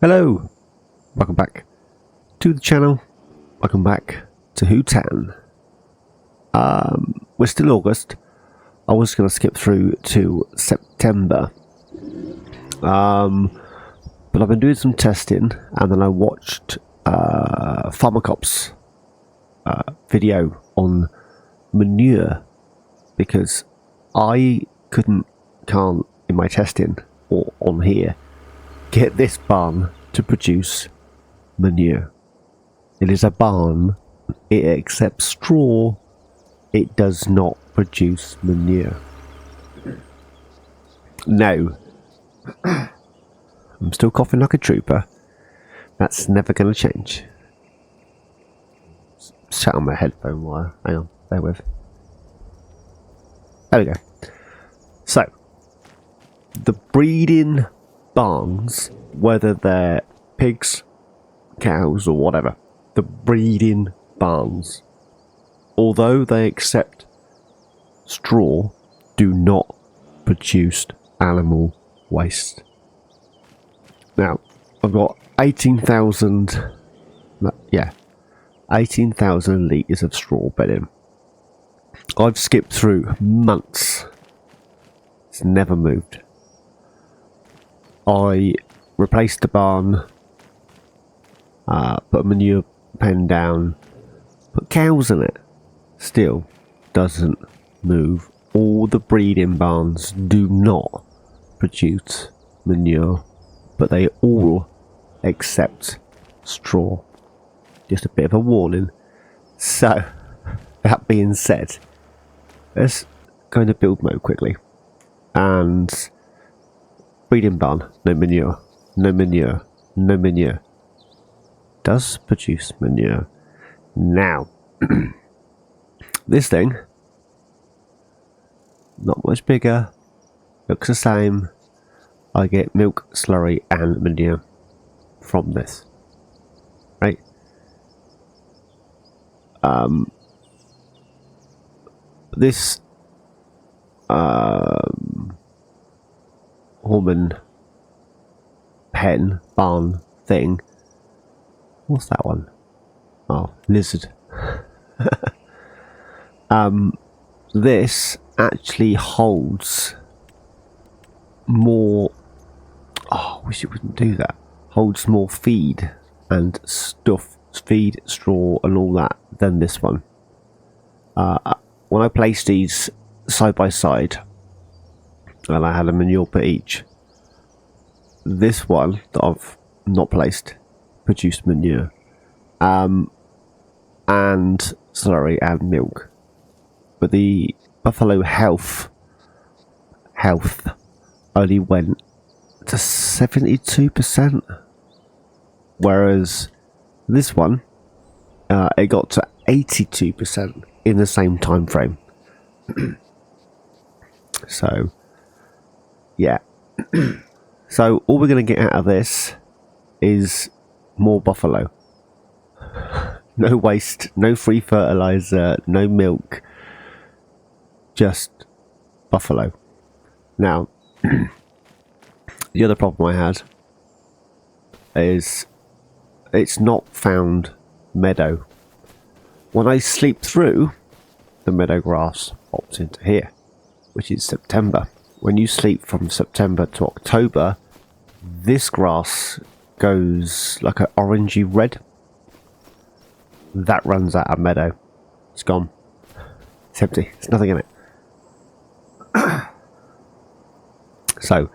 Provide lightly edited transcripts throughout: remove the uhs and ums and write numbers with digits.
Hello, welcome back to the channel, welcome back to Hutan. We're still August. I was going to skip through to September, but I've been doing some testing and then I watched Pharmacop's video on manure because I can't in my testing or on here get this barn to produce manure. It is a barn, it accepts straw, it does not produce manure. No, I'm still coughing like a trooper. That's never going to change. Sat on my headphone wire. Hang on, bear with. There we go. So, the breeding barns, whether they're pigs, cows, or whatever, the breeding barns, although they accept straw, do not produce animal waste. Now, I've got 18,000 litres of straw bedding. I've skipped through months. It's never moved. I replaced the barn, put a manure pen down, put cows in it. Still doesn't move. All the breeding barns do not produce manure, but they all accept straw. Just a bit of a warning. So, that being said, let's go into build mode quickly. And breeding barn, no manure, no manure, no manure. Does produce manure. Now, this thing, not much bigger, looks the same. I get milk, slurry and manure from this, right? This Hutan pen barn thing, what's that one? Oh, lizard. This actually holds more, I wish it wouldn't do that, holds more feed and stuff, feed, straw and all that than this one. When I placed these side by side and I had a manure per each, this one that I've not placed produced manure and slurry and milk, but the buffalo health only went to 72%, whereas this one it got to 82% in the same time frame. So yeah, so all we're going to get out of this is more buffalo. No waste, no free fertilizer, no milk, just buffalo. Now, the other problem I had is it's not found meadow. When I sleep through, the meadow grass pops into here, which is September. When you sleep from September to October, this grass goes like an orangey red. That runs out of meadow. It's gone. It's empty. There's nothing in it. So,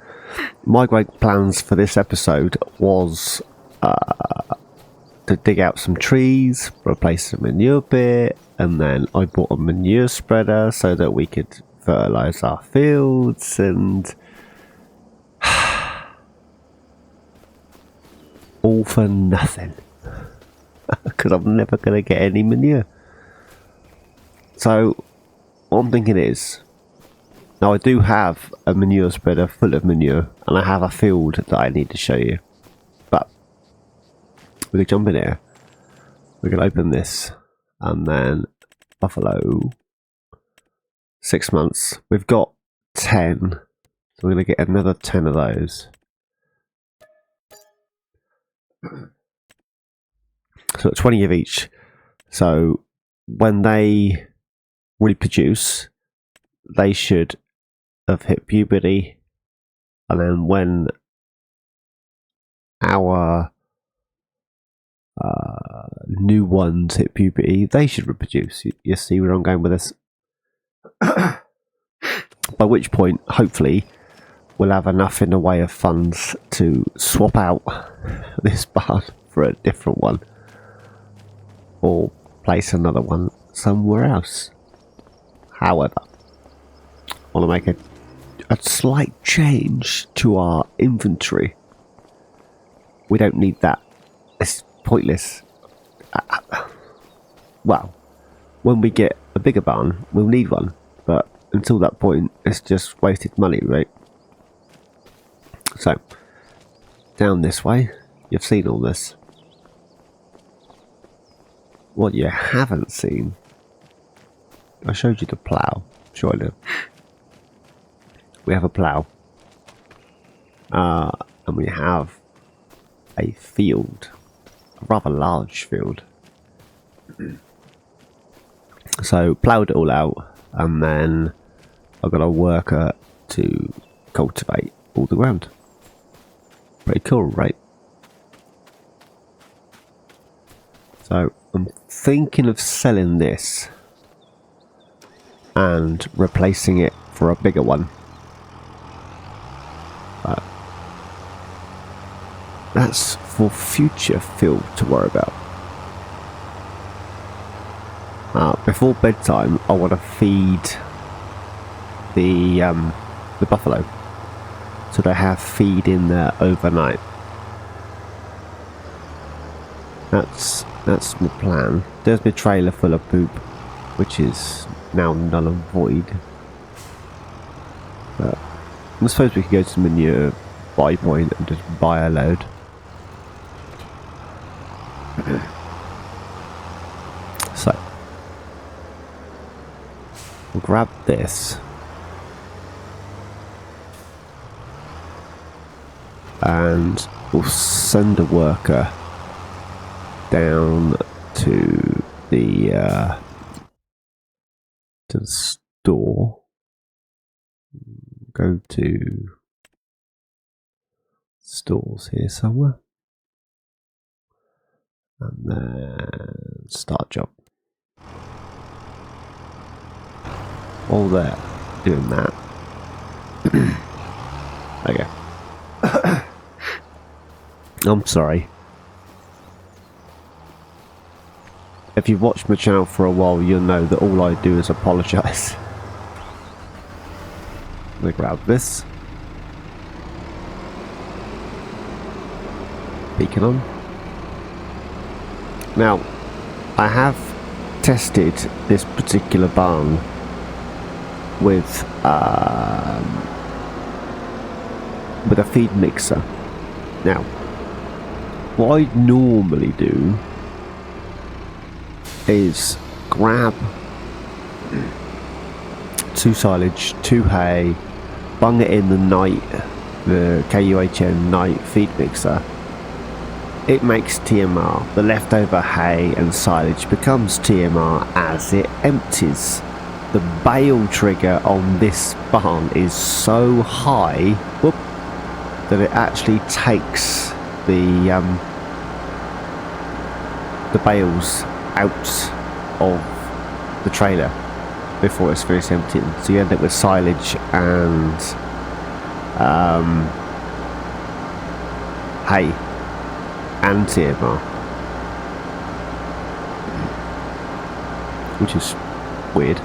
my great plans for this episode was to dig out some trees, replace the manure bit, and then I bought a manure spreader so that we could fertilise our fields, and all for nothing. Because I'm never going to get any manure. So, what I'm thinking is, now I do have a manure spreader full of manure, and I have a field that I need to show you. But, we can jump in here, we can open this, and then buffalo, 6 months. We've got 10, so we're going to get another 10 of those. So 20 of each. So when they reproduce, they should have hit puberty, and then when our new ones hit puberty, they should reproduce. You see where I'm going with this? By which point, hopefully, we'll have enough in the way of funds to swap out this barn for a different one, or place another one somewhere else. However, I want to make a slight change to our inventory. We don't need that. It's pointless. Well, when we get a bigger barn, we'll need one. But until that point, it's just wasted money, right? So, down this way, you've seen all this. What you haven't seen, I showed you the plough, sure I did. We have a plough, and we have a field, a rather large field. So ploughed it all out, and then I've got a worker to cultivate all the ground. Pretty cool, right? So I'm thinking of selling this and replacing it for a bigger one. But that's for future Phil to worry about. Before bedtime, I want to feed the buffalo, so they have feed in there overnight. That's my plan. There's my trailer full of poop, which is now null and void. But I suppose we could go to the manure buy point and just buy a load. So we'll grab this and we'll send a worker down to the store. Go to stores here somewhere, and then start job. All there, doing that. Okay. I'm sorry. If you've watched my channel for a while, you'll know that all I do is apologise. Let me grab this. Beacon on. Now, I have tested this particular barn with a feed mixer. Now, what I normally do is grab 2 silage, 2 hay, bung it in the night, the KUHN night feed mixer. It makes TMR. The leftover hay and silage becomes TMR as it empties. The bale trigger on this barn is so high that it actually takes the bales out of the trailer before it's finished emptying. So you end up with silage and hay and TMR, which is weird.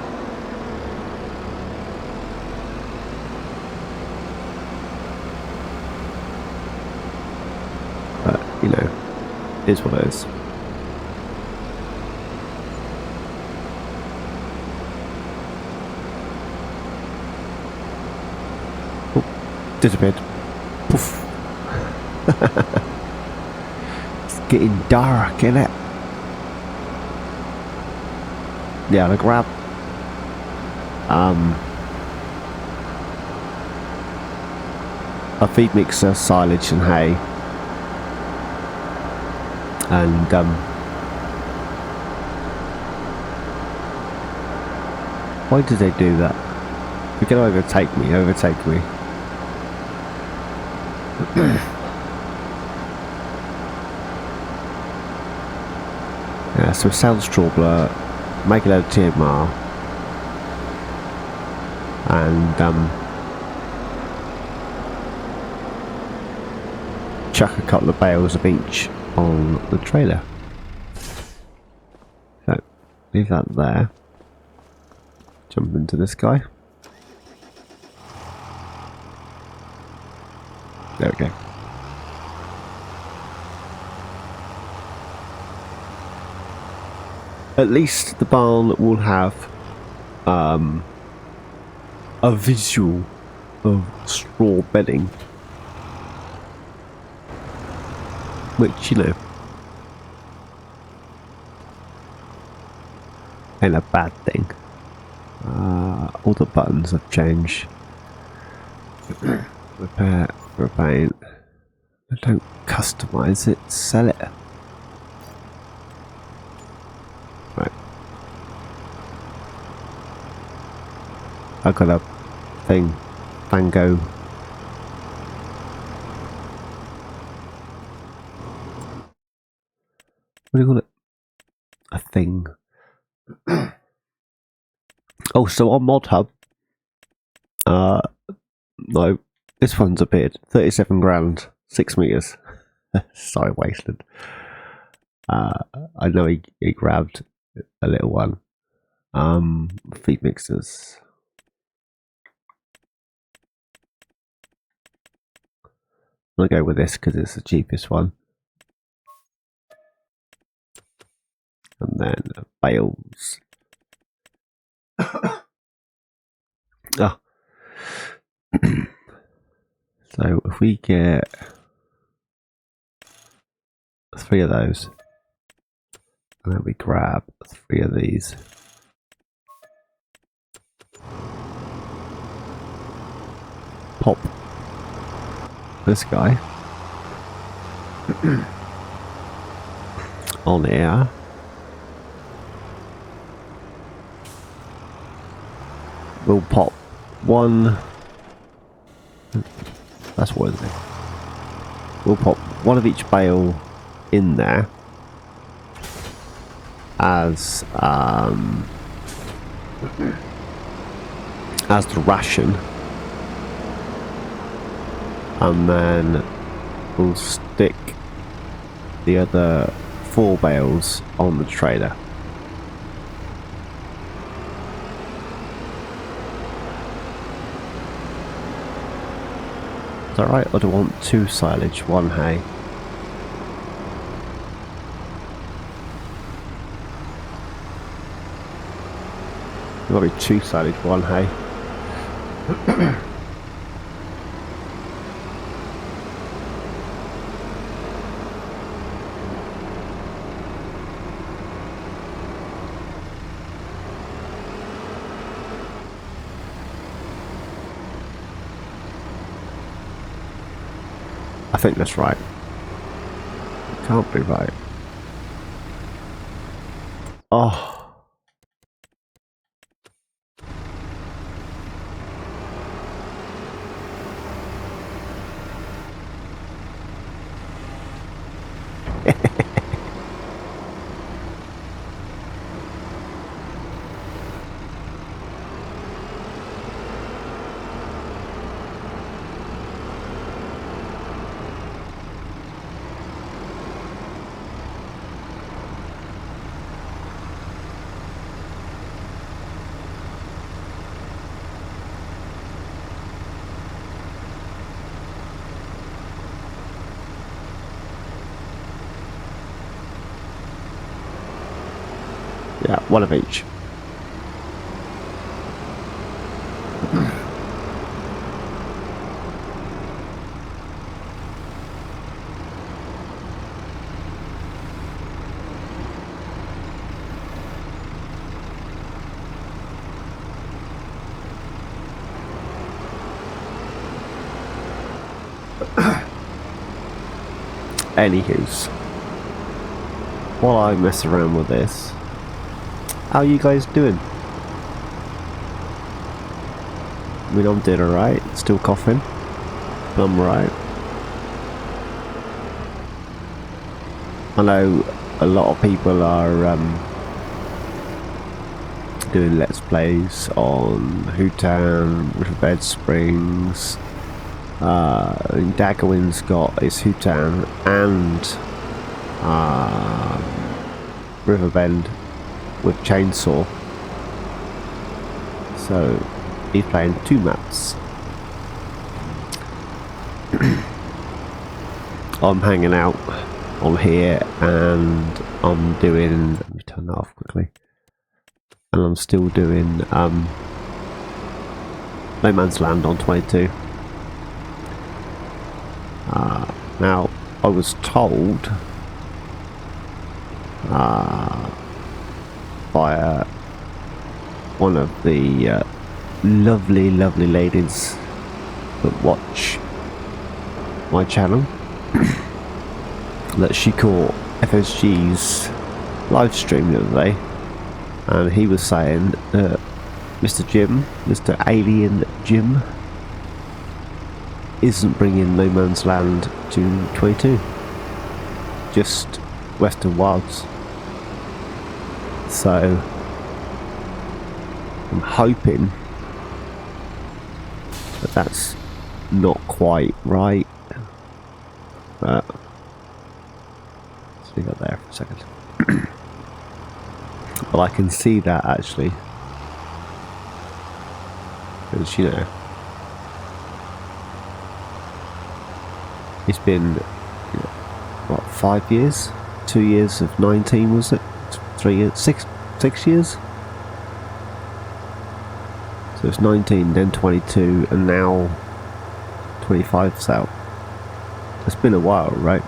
But, you know, it is what it is. Oh, disappeared. Poof. It's getting dark, isn't it? Yeah, I'll grab a feed mixer, silage and hay, And why did they do that? If you're gonna overtake me, overtake me. Yeah, so sell straw blur, make a load of TMR, and chuck a couple of bales of each on the trailer. So leave that there. Jump into this guy. There we go. At least the barn will have a visual of straw bedding, which, you know, ain't a bad thing. All the buttons have changed. Repair, repaint. Don't customize it, sell it. Right. I've got a thing. Fango. What do you call it? A thing. Oh, so on Mod Hub, no, this one's appeared. 37 grand, 6 meters. So wasted. I know he grabbed a little one. Feed mixers. I'm gonna go with this because it's the cheapest one. And then bales. Ah. So if we get 3 of those, and then we grab 3 of these. Pop this guy on here. We'll pop one. That's what, isn't it? We'll pop one of each bale in there as the ration, and then we'll stick the other 4 bales on the trailer. Is that right? Or do I want 2 silage, 1 hay? It's got to be 2 silage, 1 hay. I think that's right. It can't be right. Oh. Yeah, 1 of each. Anywho's. while I mess around with this, how are you guys doing? I mean, I'm doing alright, still coughing, but I'm alright. I know a lot of people are doing let's plays on Hutan, Riverbed Springs. Daggerwin's got its Hutan and Riverbend with Chainsaw, so he's playing 2 maps. I'm hanging out on here and I'm doing, let me turn that off quickly, and I'm still doing No Man's Land on 22. Now I was told by one of the lovely ladies that watch my channel that she caught FSG's live stream the other day, and he was saying that Mr. Alien Jim isn't bringing No Man's Land to 22, just Western Wilds. So I'm hoping that that's not quite right, but let's leave that there for a second. But I can see that actually, because you know, it's been, what, 5 years? 2 years of 19, was it? 3 years? 6 years? So it's 19, then 22, and now 25's out. It's been a while, right?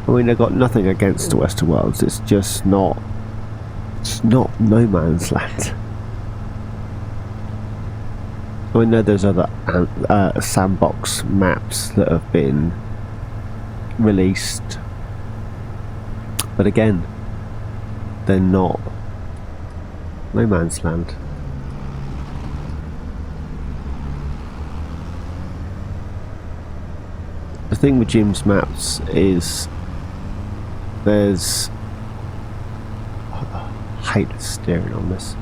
I mean, I've got nothing against the Western Worlds, it's just not, it's not No Man's Land. I know there's other sandbox maps that have been released, but again, they're not No Man's Land. The thing with Jim's maps is there's, I hate the steering on this,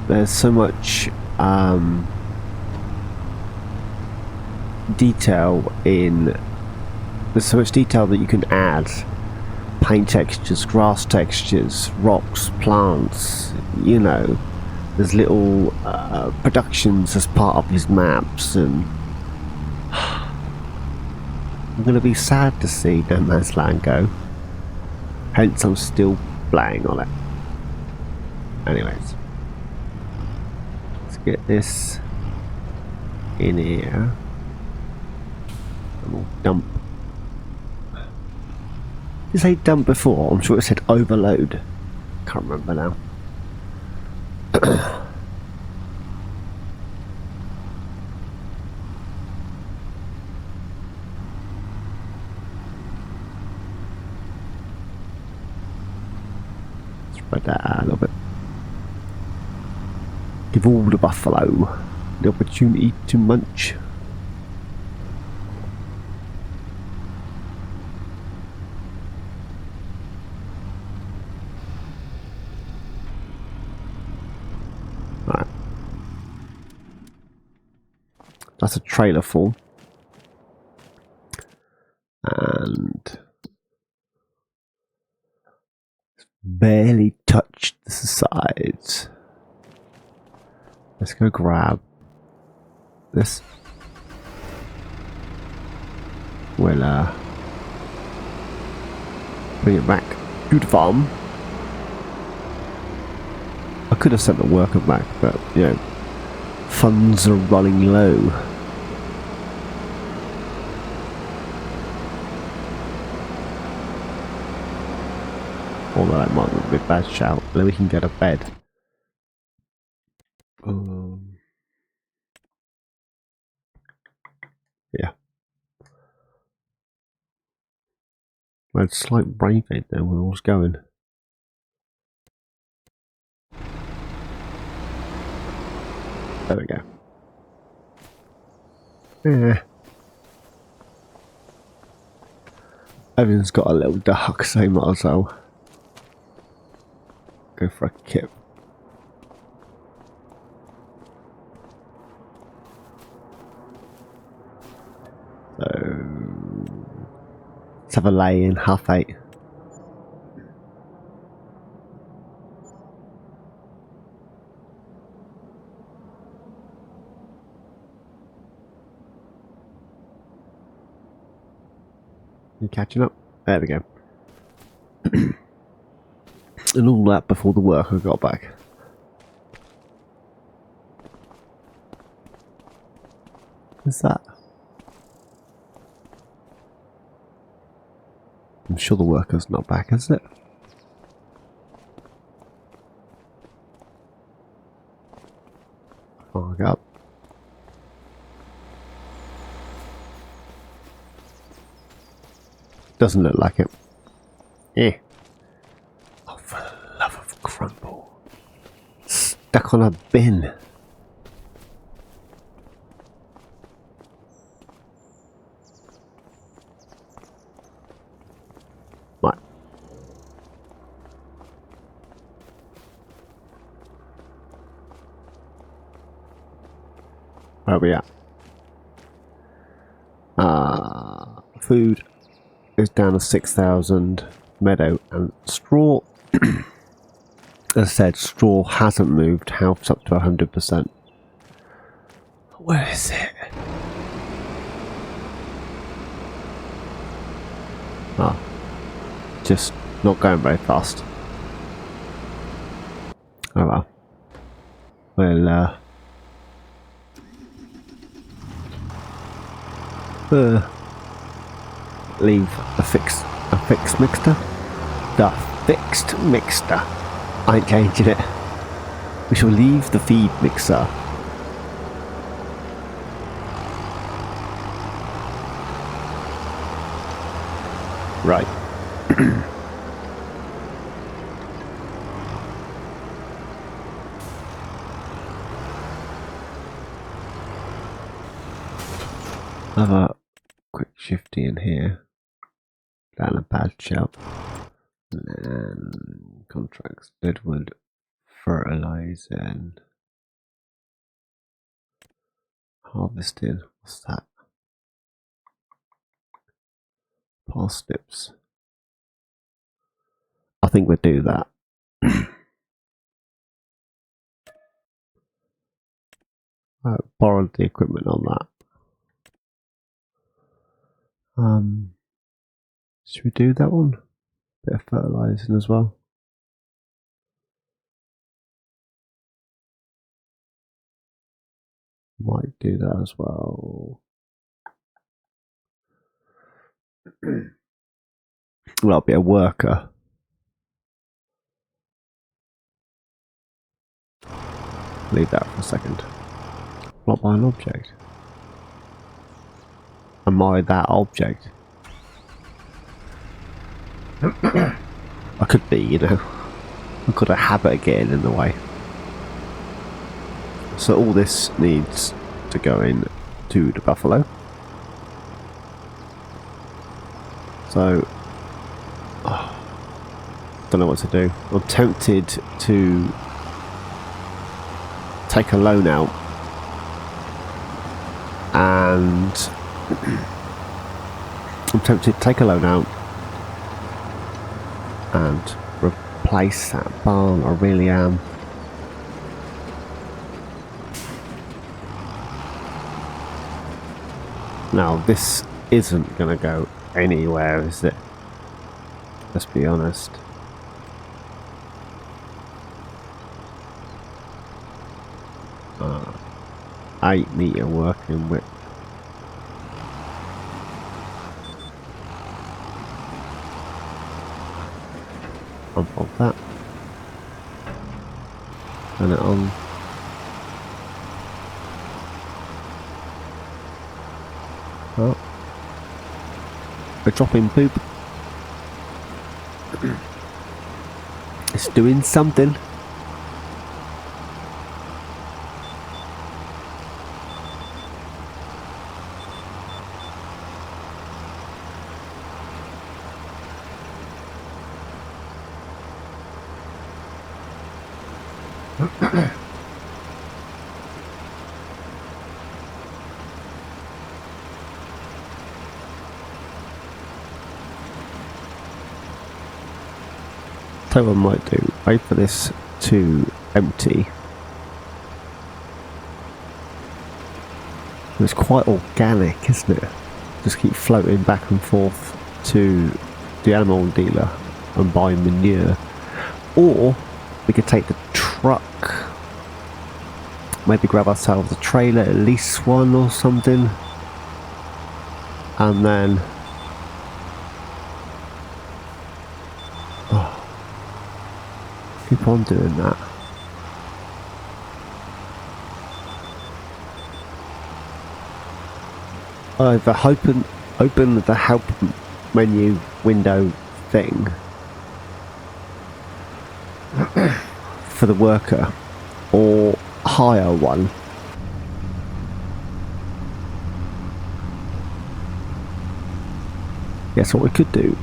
there's so much detail in, there's so much detail that you can add, paint textures, grass textures, rocks, plants, you know, there's little productions as part of his maps, and I'm going to be sad to see No Man's Land go, hence I'm still playing on it. Anyways, let's get this in here. And we'll dump. Did it say dump before? I'm sure it said overload. Can't remember now. Spread that out a little bit. Give all the buffalo the opportunity to munch. Right. That's a trailer full. And barely touched the sides. Let's go grab this. We'll bring it back to the farm. I could have sent the worker back, but you know, funds are running low. Although that might be a bad shout. then we can go to bed. Yeah. I had slight brain fade there when I was going. There we go. Yeah. Everything's got a little dark, so you might as well go for a kip. So let's have a lay in 8:30. You catching up? There we go. And all that before the worker got back. What's that? I'm sure the worker's not back, is it? Fog up. Doesn't look like it. Eh. Oh, for the love of crumble. Stuck on a bin. Right. Where are we at? Food is down to 6,000. Meadow and straw. As I said, straw hasn't moved. Health's up to 100%. Where is it? Ah, just not going very fast. Oh well. We'll leave a fixed mixer. The fixed mixer. I ain't changing it. We shall leave the feed mixer. Right. Have a quick shifty in here. Down a patch up. And contracts, Deadwood, fertilizing, harvesting. What's that? Parsnips. I think we'll do that. I borrowed the equipment on that. Should we do that one? Bit of fertilizing as well. Might do that as well. Well, I'll be a worker. Leave that for a second. Not by an object. Am I that object? I could be, you know. I've got a habit of getting in the way. So all this needs to go in to the buffalo. So, don't know what to do. I'm tempted to take a loan out and and replace that barn. I really am. Now this isn't gonna go anywhere, is it? Let's be honest. Uh, 8-meter working width. Bump of that. Turn it on. Oh. We're dropping poop. It's doing something. Tell you what I might do, wait for this to empty. It's quite organic, isn't it? Just keep floating back and forth to the animal dealer and buy manure. Or we could take the truck, maybe grab ourselves a trailer, at least one or something, and then keep on doing that. Either open the help menu window thing for the worker, or hire one. Yes, what we could do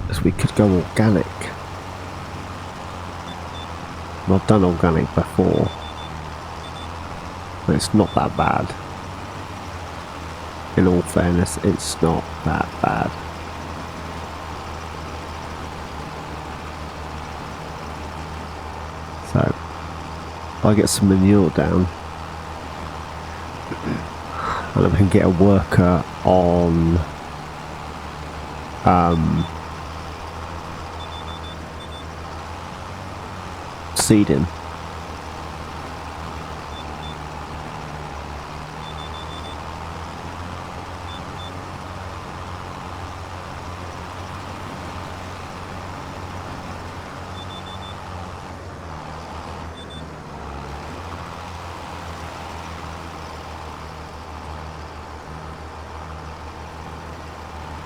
is we could go organic. I've done organic before, but it's not that bad. In all fairness, it's not that bad. So, if I get some manure down, and I can get a worker on seeding.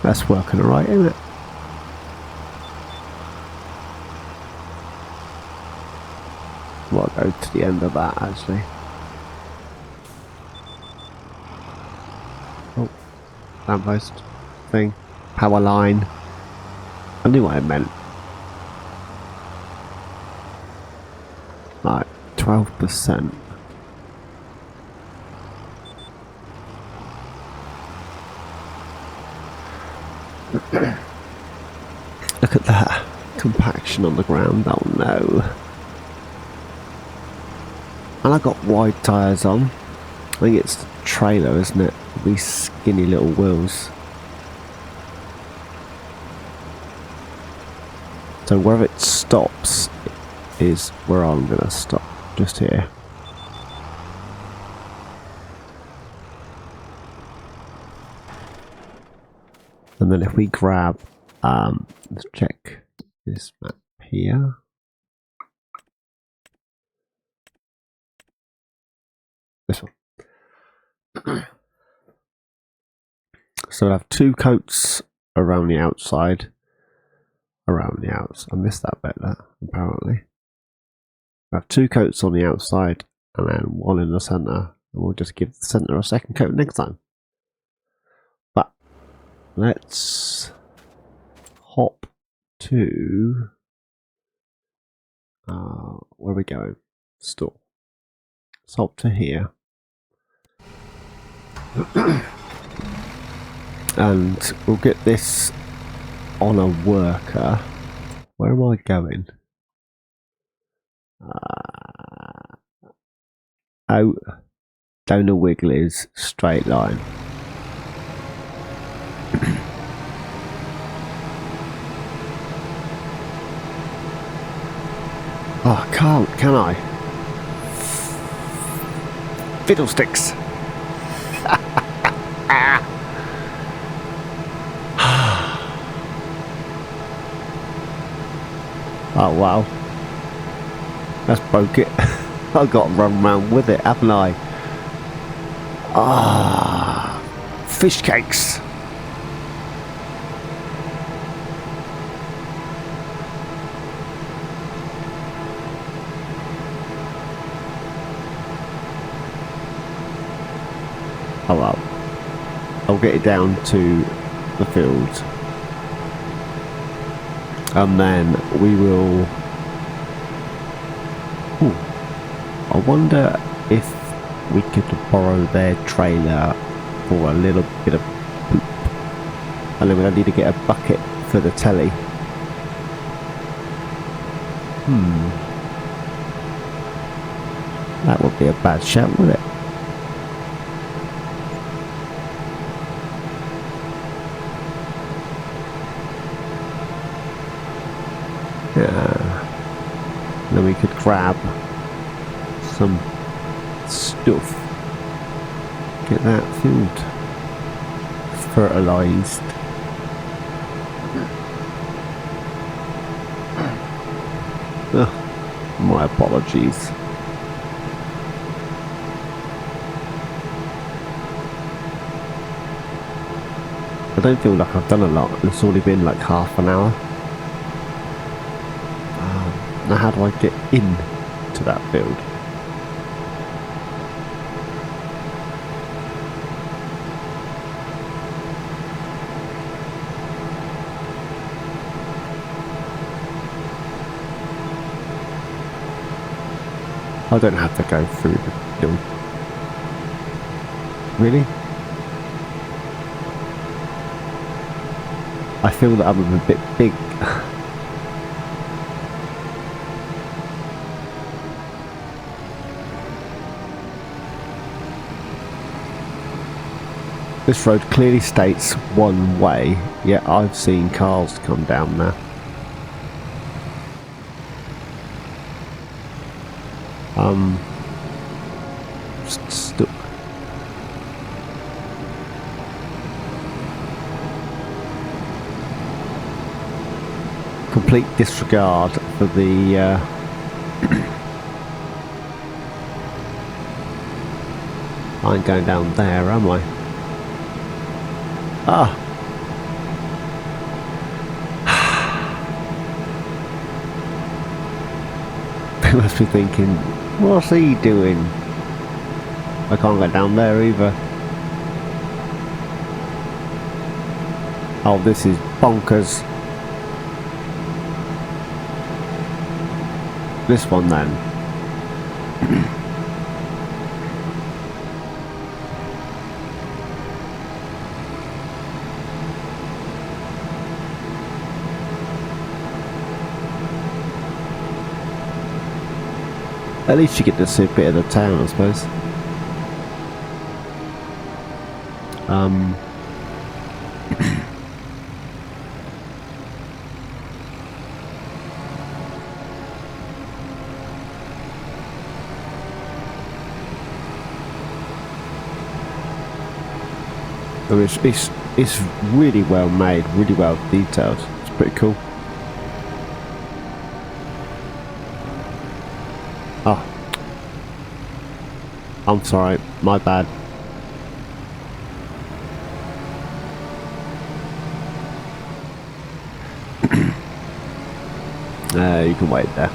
That's working alright, isn't it? Well, I'll go to the end of that actually. Oh, lamppost thing, power line. I knew what I meant. Like 12%. Look at that compaction on the ground. Oh no. And I got wide tyres on. I think it's the trailer, isn't it? These skinny little wheels. So where it stops is where I'm going to stop. Just here. And then if we grab, let's check this map here. This one. So I have 2 coats around the outside. I missed that bit there, apparently. I have 2 coats on the outside and then 1 in the centre. And we'll just give the centre a second coat next time. But let's hop to where are we going? Store. Let's hop to here. And we'll get this on a worker. Where am I going? Out down the Wiggly's straight line. Oh, I can't, can I? Fiddlesticks! Oh wow, that's broke it. I've got to run around with it, haven't I? Ah, fish cakes. Oh well, I'll get it down to the field, and then we will. Ooh, I wonder if we could borrow their trailer for a little bit of poop, and then we're gonna need to get a bucket for the telly. That would be a bad shout, wouldn't it? Yeah. Then we could grab some stuff. Get that field fertilized. My apologies. I don't feel like I've done a lot. It's only been like half an hour. Now how do I get into that field? I don't have to go through the field. Really? I feel that I'm a bit big. This road clearly states one way, yet I've seen cars come down there. Stuck. Complete disregard for the I ain't going down there, am I? Ah. They must be thinking, what's he doing? I can't get down there either. Oh, this is bonkers. This one then. At least you get to see a bit of the town, I suppose. I mean, it's really well made, really well detailed. It's pretty cool. Oh, I'm sorry, my bad. You can wait there.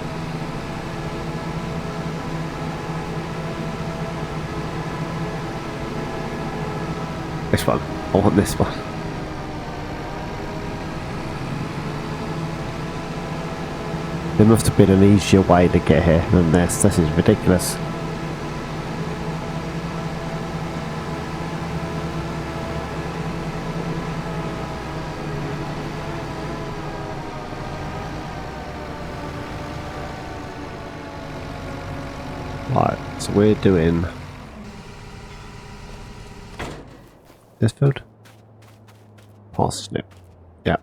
This one. I want this one. There must have been an easier way to get here than this. This is ridiculous. Right, so we're doing this field. Parsnip. Yeah.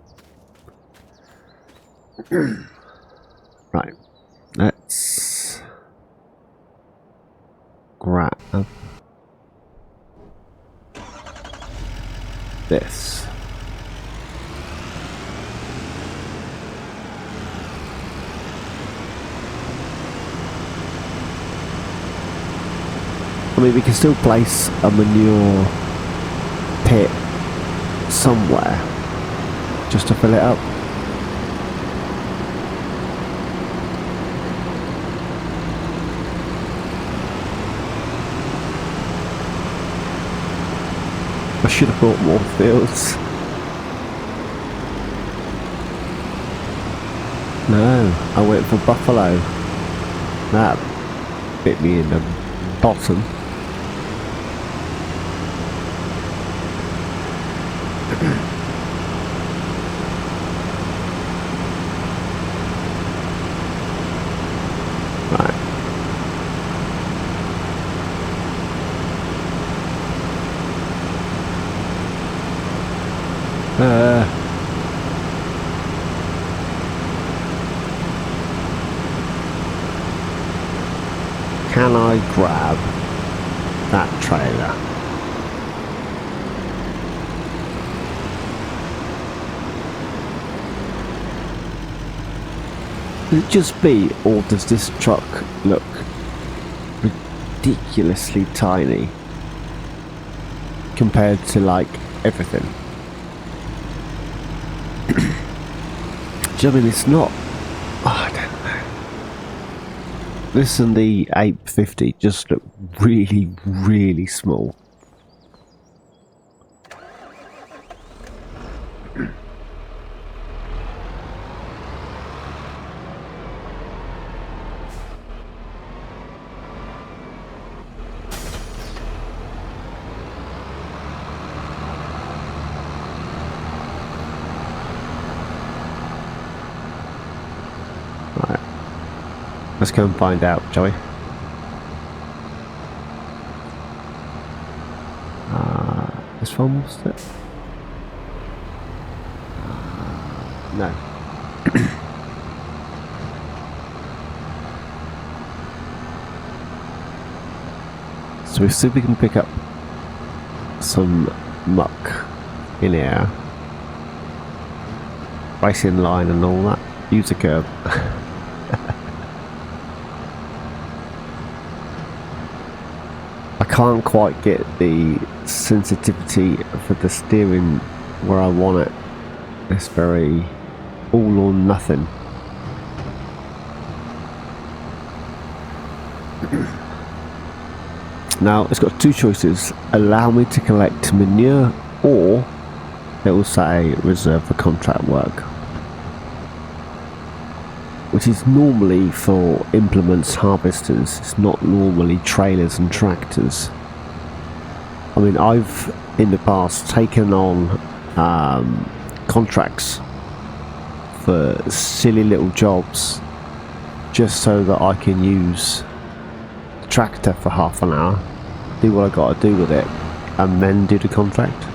Right. Let's grab this. I mean, we can still place a manure pit somewhere just to fill it up. I should have bought more fields. No, I went for buffalo. That bit me in the bottom. Right. Can I grab that trailer? Could it just be, or does this truck look ridiculously tiny compared to like everything? Do you know what I mean? It's not. Oh, I don't know. This and the 850 just look really, really small. Let's go and find out, shall we? This one was it? No. So we see if we can pick up some muck in here. Racing line and all that. Use a curb. I can't quite get the sensitivity for the steering where I want it. It's very all or nothing. Now it's got two choices: allow me to collect manure, or it will say reserve for contract work, which is normally for implements, harvesters. It's not normally trailers and tractors. I mean, I've in the past taken on contracts for silly little jobs just so that I can use the tractor for half an hour, do what I got to do with it, and then do the contract.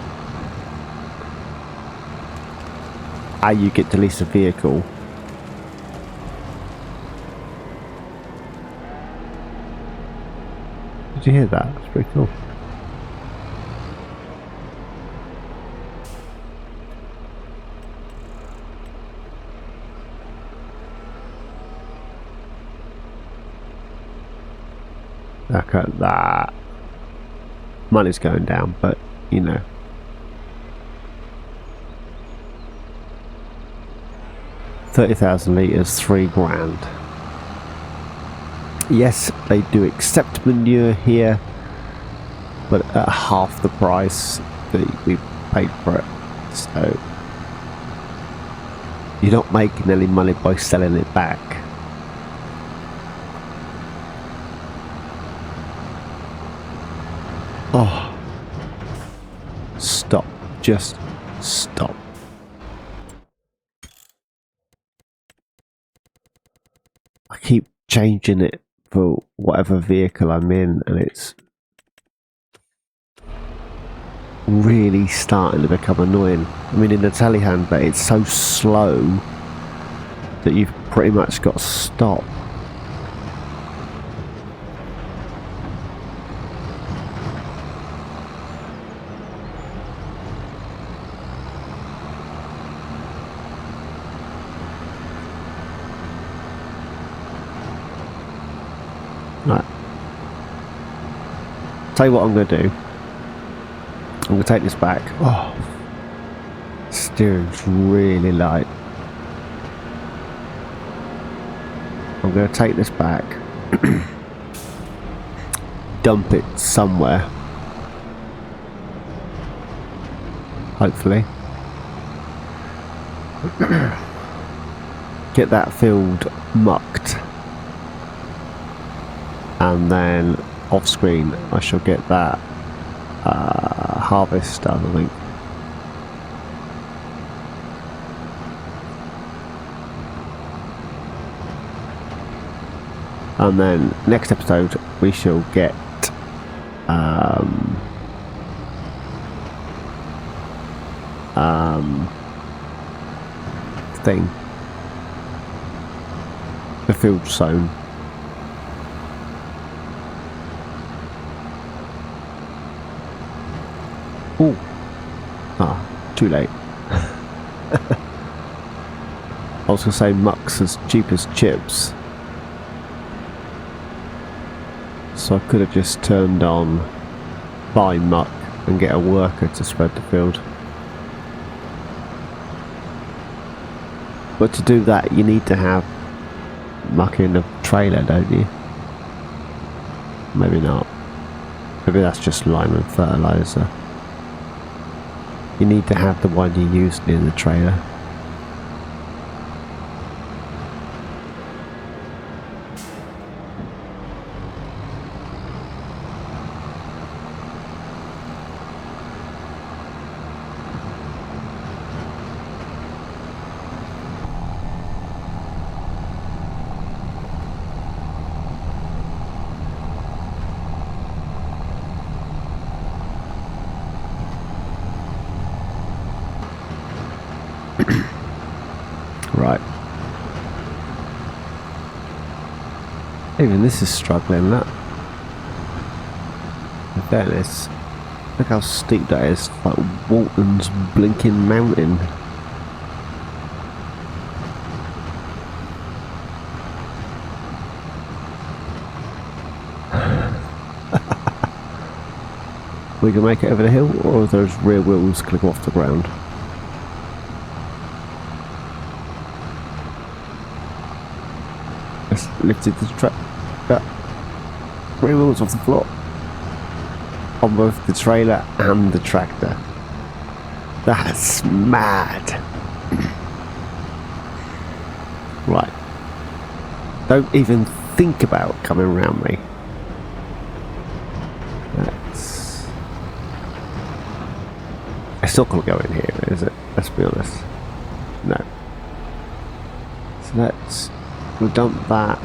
You get to lease a vehicle. Did you hear that? That's pretty cool. Look at that. Money's going down, but you know. $30,000 litres, $3,000. Yes, they do accept manure here, but at half the price that we paid for it. So you're not making any money by selling it back. Oh, stop. Just stop. I keep changing it for whatever vehicle I'm in, and it's really starting to become annoying. I mean, in the telehandler, but it's so slow that you've pretty much got to stop. Right. tell you what I'm going to do. I'm going to take this back. Oh, steering's really light. I'm going to take this back, dump it somewhere, hopefully. Get that field mucked, and then off screen I shall get that harvest done, I think. And then next episode we shall get thing, the field sown. Oh, too late. I was going to say muck's as cheap as chips, so I could have just turned on buy muck and get a worker to spread the field. But to do that you need to have muck in a trailer, don't you? Maybe not. Maybe that's just lime and fertiliser. You need to have the one you used in the trailer. Right. Even this is struggling, that. In fairness, look how steep that is, like Walton's blinking mountain. We can make it over the hill, or are those rear wheels click off the ground? Lifted the track, rear wheels off the floor on both the trailer and the tractor. That's mad. Right, don't even think about coming around me. It's not going to go in here, is it? Let's be honest. No. So let's dump that.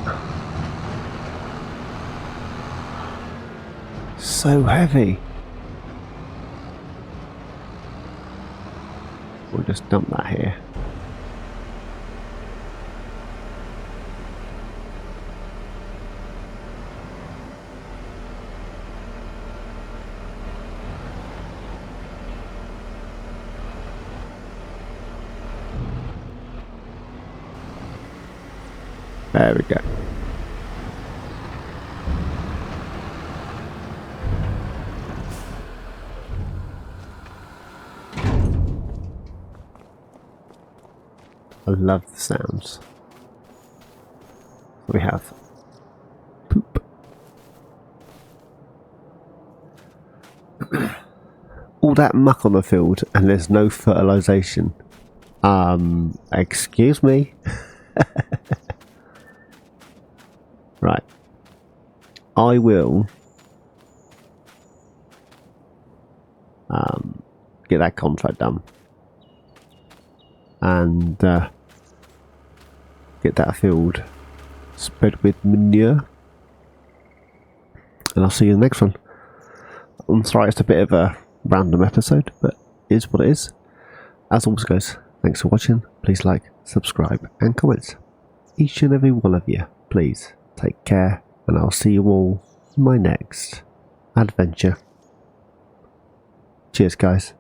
So heavy. We'll just dump that here. There we go. I love the sounds. We have poop. All that muck on the field and there's no fertilisation. Excuse me? Right. I will get that contract done and get that field spread with manure, and I'll see you in the next one. I'm sorry it's a bit of a random episode, but it is what it is. As always guys, thanks for watching. Please like, subscribe and comment. Each and every one of you, please take care, and I'll see you all in my next adventure. Cheers guys.